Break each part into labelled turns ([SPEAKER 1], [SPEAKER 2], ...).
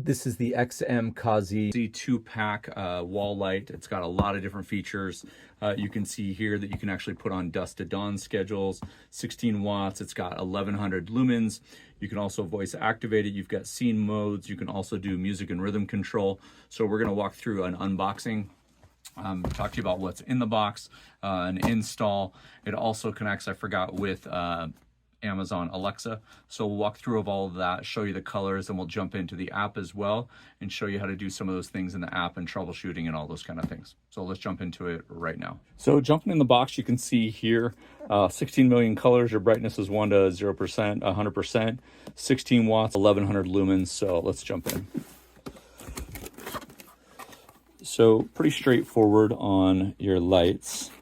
[SPEAKER 1] This is the XMCOSY 2-pack wall light. It's got a lot of different features. You can see here that you can actually put on dusk to dawn schedules, 16 watts. It's got 1100 lumens. You can also voice activate it. You've got scene modes. You can also do music and rhythm control. So we're gonna walk through an unboxing. Talk to you about what's in the box, an install. It also connects, I forgot, with Amazon Alexa. So we'll walk through of all of that, show you the colors, and we'll jump into the app as well and show you how to do some of those things in the app and troubleshooting and all those kind of things. So let's jump into it right now. So jumping in the box, you can see here 16 million colors. Your brightness is 1 to 0%, 100%, 16 watts, 1100 lumens. So let's jump in. So pretty straightforward on your lights.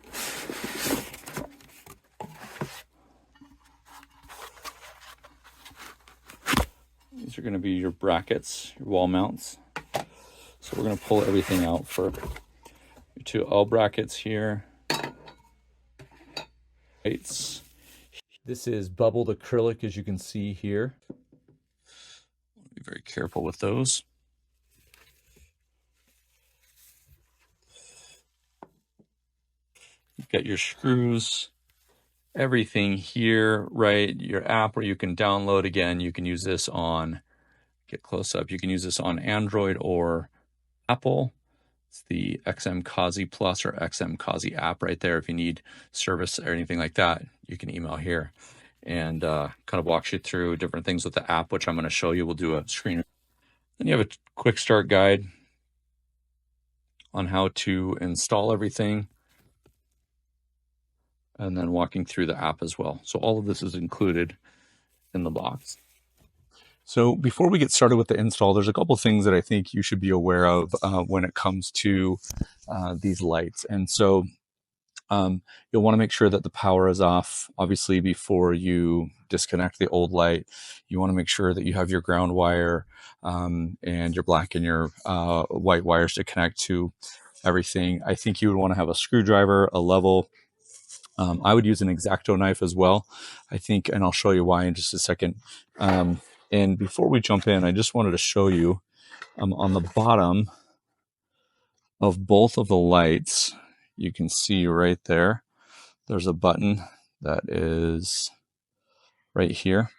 [SPEAKER 1] These are going to be your brackets, your wall mounts. So we're going to pull everything out for your two L brackets here. Lights. This is bubbled acrylic, as you can see here. Be very careful with those. You've got your screws, everything here, right? Your app where you can download. Again, you can use this on, get close up, you can use this on Android or Apple. It's the XMCOSY Plus or XMCOSY app right there. If you need service or anything like that, you can email here and kind of walks you through different things with the app, which I'm going to show you. We'll do a screen. Then you have a quick start guide on how to install everything, and then walking through the app as well. So all of this is included in the box. So before we get started with the install, there's a couple of things that I think you should be aware of when it comes to these lights. And so you'll want to make sure that the power is off, obviously, before you disconnect the old light. You want to make sure that you have your ground wire and your black and your white wires to connect to everything. I think you would want to have a screwdriver, a level. I would use an X-Acto knife as well, I think, and I'll show you why in just a second. And before we jump in, I just wanted to show you on the bottom of both of the lights, you can see right there, there's a button that is right here.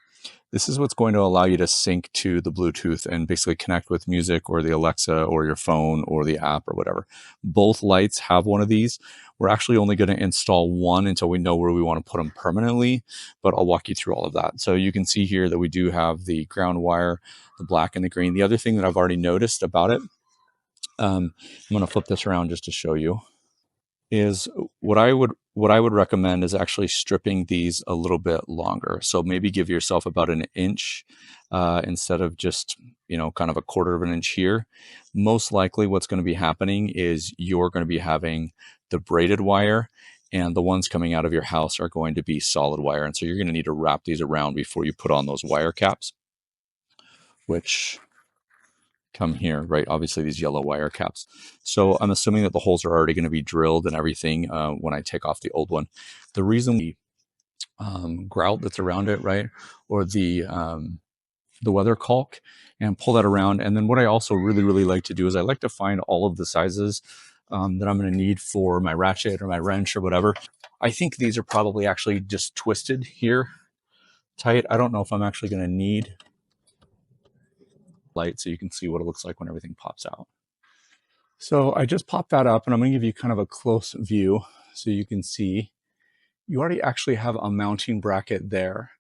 [SPEAKER 1] This is what's going to allow you to sync to the Bluetooth and basically connect with music or the Alexa or your phone or the app or whatever. Both lights have one of these. We're actually only going to install one until we know where we want to put them permanently, but I'll walk you through all of that. So you can see here that we do have the ground wire, the black and the green. The other thing that I've already noticed about it, I'm going to flip this around just to show you, is what I would recommend is actually stripping these a little bit longer. So maybe give yourself about an inch instead of just, kind of a quarter of an inch here. Most likely what's going to be happening is you're going to be having the braided wire, and the ones coming out of your house are going to be solid wire. And so you're going to need to wrap these around before you put on those wire caps, which come here, right? Obviously these yellow wire caps. So I'm assuming that the holes are already going to be drilled and everything when I take off the old one. The reason the grout that's around it, right? Or the weather caulk, and pull that around. And then what I also really like to do is I like to find all of the sizes that I'm going to need for my ratchet or my wrench or whatever. I think these are probably actually just twisted here tight. I don't know if I'm actually going to need light so you can see what it looks like when everything pops out. So I just popped that up, and I'm going to give you kind of a close view so you can see. You already actually have a mounting bracket there.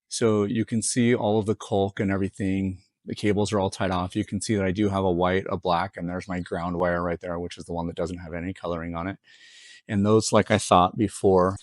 [SPEAKER 1] So you can see all of the caulk and everything. The cables are all tied off. You can see that I do have a white, a black, and there's my ground wire right there, which is the one that doesn't have any coloring on it. And those, like I thought before,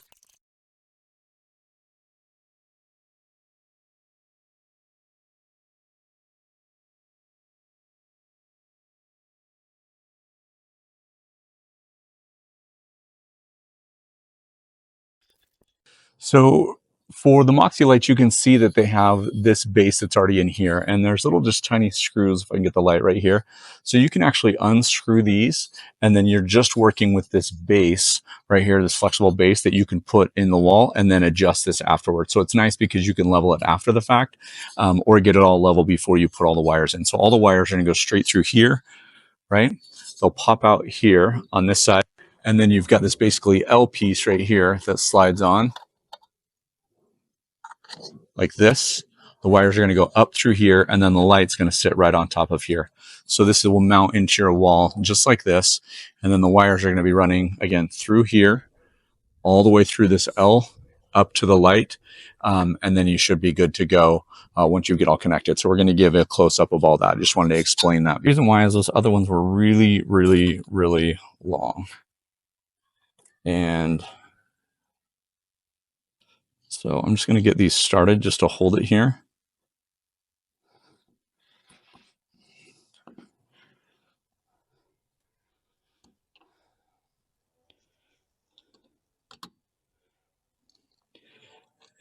[SPEAKER 1] so For the Moxie lights, you can see that they have this base that's already in here, and there's little just tiny screws, if I can get the light right here. So you can actually unscrew these, and then you're just working with this base right here, this flexible base that you can put in the wall and then adjust this afterwards. So it's nice because you can level it after the fact, or get it all level before you put all the wires in. So all the wires are gonna go straight through here, right? They'll pop out here on this side, and then you've got this basically L piece right here that slides on like this. The wires are going to go up through here, and then the light's going to sit right on top of here. So this will mount into your wall just like this, and then the wires are going to be running again through here, all the way through this L up to the light, and then you should be good to go once you get all connected. So we're going to give a close-up of all that. I just wanted to explain that. The reason why is those other ones were really, really, really long. And so I'm just going to get these started just to hold it here.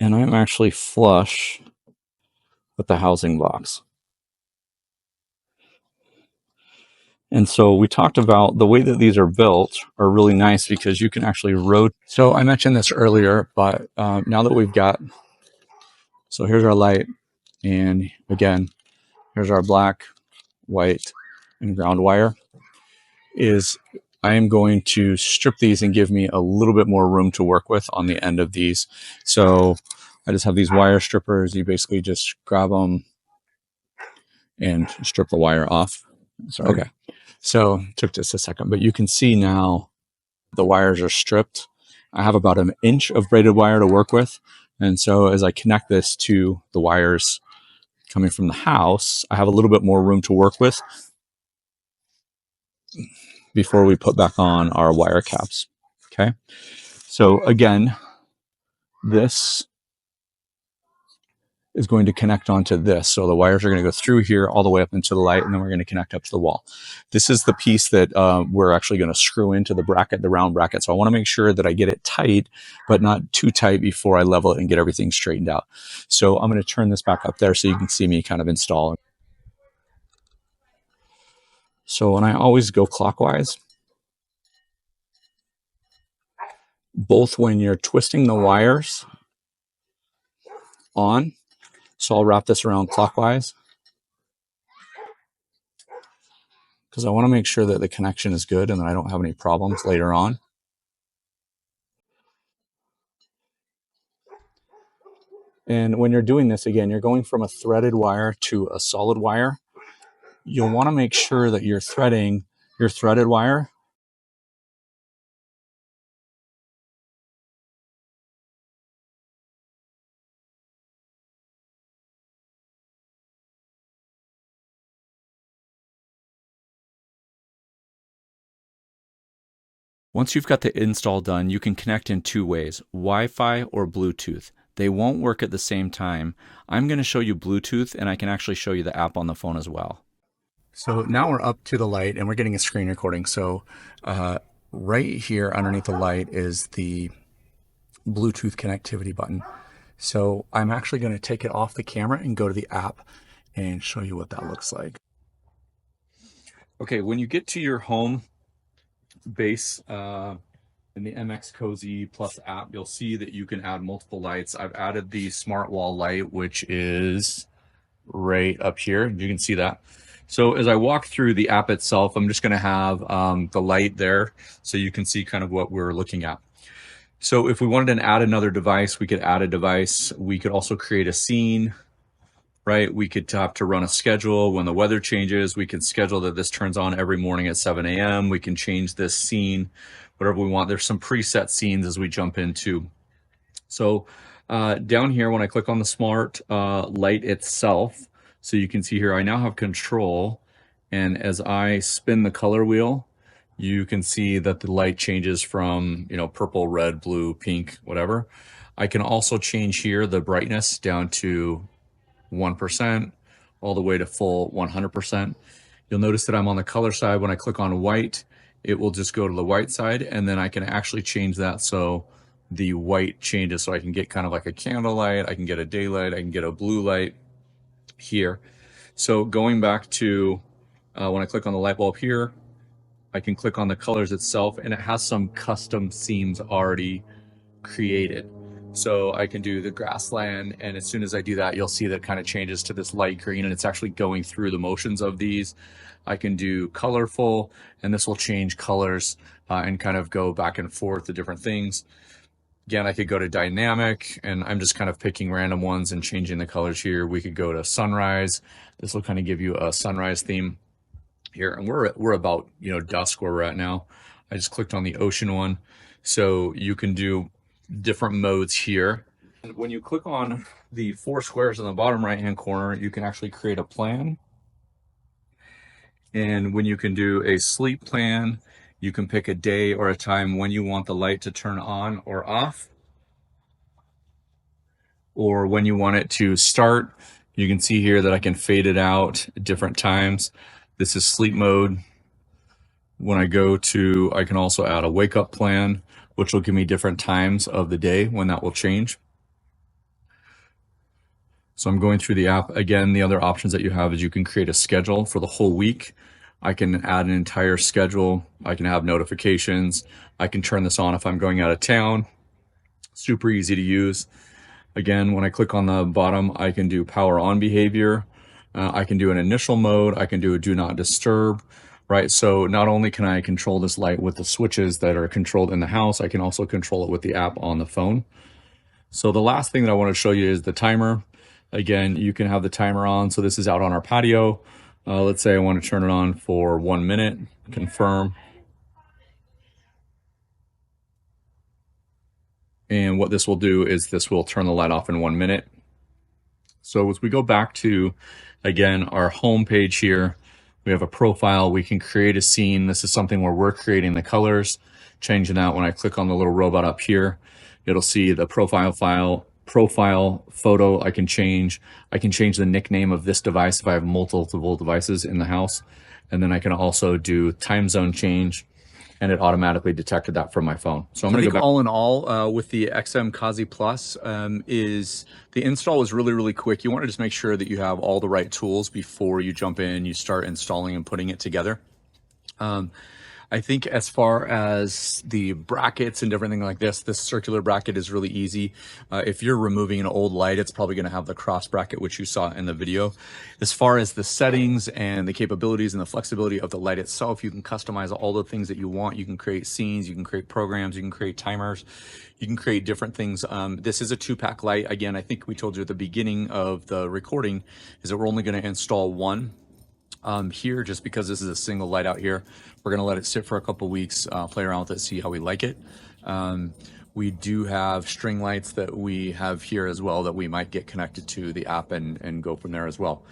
[SPEAKER 1] And I'm actually flush with the housing box. And so we talked about the way that these are built are really nice because you can actually rotate. So I mentioned this earlier, but now that we've got, so here's our light, and again, here's our black, white, and ground wire, is I am going to strip these and give me a little bit more room to work with on the end of these. So I just have these wire strippers. You basically just grab them and strip the wire off. Sorry. Okay. So it took just a second, but you can see now the wires are stripped. I have about an inch of braided wire to work with. And so as I connect this to the wires coming from the house, I have a little bit more room to work with before we put back on our wire caps. Okay. So again, this is going to connect onto this. So the wires are going to go through here all the way up into the light, and then we're going to connect up to the wall. This is the piece that we're actually going to screw into the bracket, the round bracket. So I want to make sure that I get it tight, but not too tight before I level it and get everything straightened out. So I'm going to turn this back up there so you can see me kind of install. So when I always go clockwise, both when you're twisting the wires on, so I'll wrap this around clockwise because I want to make sure that the connection is good and that I don't have any problems later on. And when you're doing this, again, you're going from a threaded wire to a solid wire. You'll want to make sure that you're threading your threaded wire Once you've got the install done, you can connect in two ways, Wi-Fi or Bluetooth. They won't work at the same time. I'm going to show you Bluetooth, and I can actually show you the app on the phone as well. So now we're up to the light, and we're getting a screen recording. So right here underneath the light is the Bluetooth connectivity button. So I'm actually going to take it off the camera and go to the app and show you what that looks like. Okay, when you get to your home base in the XMCOSY Plus app, you'll see that you can add multiple lights. I've added the smart wall light, which is right up here. You can see that. So as I walk through the app itself, I'm just going to have the light there so you can see kind of what we're looking at. So if we wanted to add another device, we could add a device. We could also create a scene, right? We could have to run a schedule. When the weather changes, we can schedule that this turns on every morning at 7 a.m. We can change this scene, whatever we want. There's some preset scenes as we jump into. So down here, when I click on the smart light itself, so you can see here, I now have control. And as I spin the color wheel, you can see that the light changes from, purple, red, blue, pink, whatever. I can also change here the brightness down to 1% all the way to full 100%. You'll notice that I'm on the color side. When I click on white, it will just go to the white side, and then I can actually change that so the white changes. So I can get kind of like a candlelight, I can get a daylight, I can get a blue light here. So going back to when I click on the light bulb here, I can click on the colors itself, and it has some custom scenes already created. So I can do the grassland, and as soon as I do that, you'll see that it kind of changes to this light green, and it's actually going through the motions of these. I can do colorful, and this will change colors and kind of go back and forth to different things. Again, I could go to dynamic, and I'm just kind of picking random ones and changing the colors here. We could go to sunrise. This will kind of give you a sunrise theme here. And we're about, dusk where we're at now. I just clicked on the ocean one. So you can do different modes here. And when you click on the 4 squares in the bottom right-hand corner, you can actually create a plan. And when you can do a sleep plan, you can pick a day or a time when you want the light to turn on or off, or when you want it to start. You can see here that I can fade it out at different times. This is sleep mode. When I go to, I can also add a wake up plan, which will give me different times of the day when that will change. So I'm going through the app. Again, the other options that you have is you can create a schedule for the whole week. I can add an entire schedule. I can have notifications. I can turn this on if I'm going out of town. Super easy to use. Again, when I click on the bottom, I can do power on behavior. I can do an initial mode. I can do a do not disturb, right? So not only can I control this light with the switches that are controlled in the house, I can also control it with the app on the phone. So the last thing that I want to show you is the timer. Again, you can have the timer on. So this is out on our patio. Let's say I want to turn it on for 1 minute, confirm. And what this will do is this will turn the light off in 1 minute. So as we go back to, again, our home page here, we have a profile. We can create a scene. This is something where we're creating the colors, changing that. When I click on the little robot up here, it'll see the profile photo. I can change the nickname of this device if I have multiple devices in the house. And then I can also do time zone change, and it automatically detected that from my phone. So I'm going to go back. All in all, with the XMCOSY Plus, is the install is really, really quick. You want to just make sure that you have all the right tools before you jump in, you start installing and putting it together. I think as far as the brackets and everything like this circular bracket is really easy. If you're removing an old light, it's probably going to have the cross bracket, which you saw in the video. As far as the settings and the capabilities and the flexibility of the light itself, you can customize all the things that you want. You can create scenes, you can create programs, you can create timers, you can create different things. This is a 2-pack light. Again, I think we told you at the beginning of the recording is that we're only going to install one. Here, just because this is a single light out here, we're going to let it sit for a couple weeks, play around with it, see how we like it. We do have string lights that we have here as well that we might get connected to the app and go from there as well.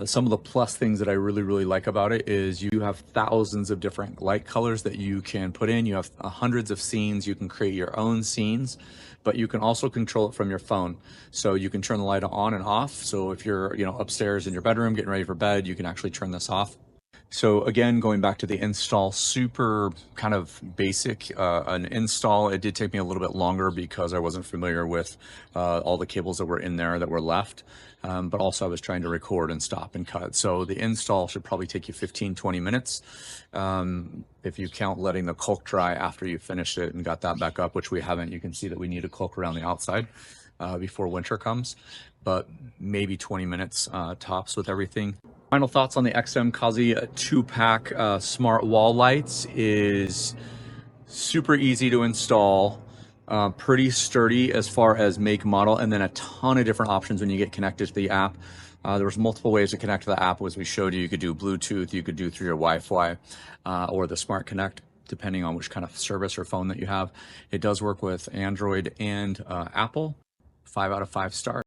[SPEAKER 1] Some of the plus things that I really, really like about it is you have thousands of different light colors that you can put in. You have hundreds of scenes. You can create your own scenes, but you can also control it from your phone. So you can turn the light on and off. So if you're, upstairs in your bedroom getting ready for bed, you can actually turn this off. So again, going back to the install, super kind of basic, an install. It did take me a little bit longer because I wasn't familiar with all the cables that were in there that were left. But also I was trying to record and stop and cut. So the install should probably take you 15-20 minutes. If you count letting the caulk dry after you finished it and got that back up, which we haven't. You can see that we need a caulk around the outside before winter comes, but maybe 20 minutes tops with everything. Final thoughts on the XMCOSY 2-pack smart wall lights is super easy to install, pretty sturdy as far as make, model, and then a ton of different options when you get connected to the app. There was multiple ways to connect to the app. As we showed you, you could do Bluetooth, you could do through your Wi-Fi or the Smart Connect, depending on which kind of service or phone that you have. It does work with Android and Apple. 5 out of 5 stars.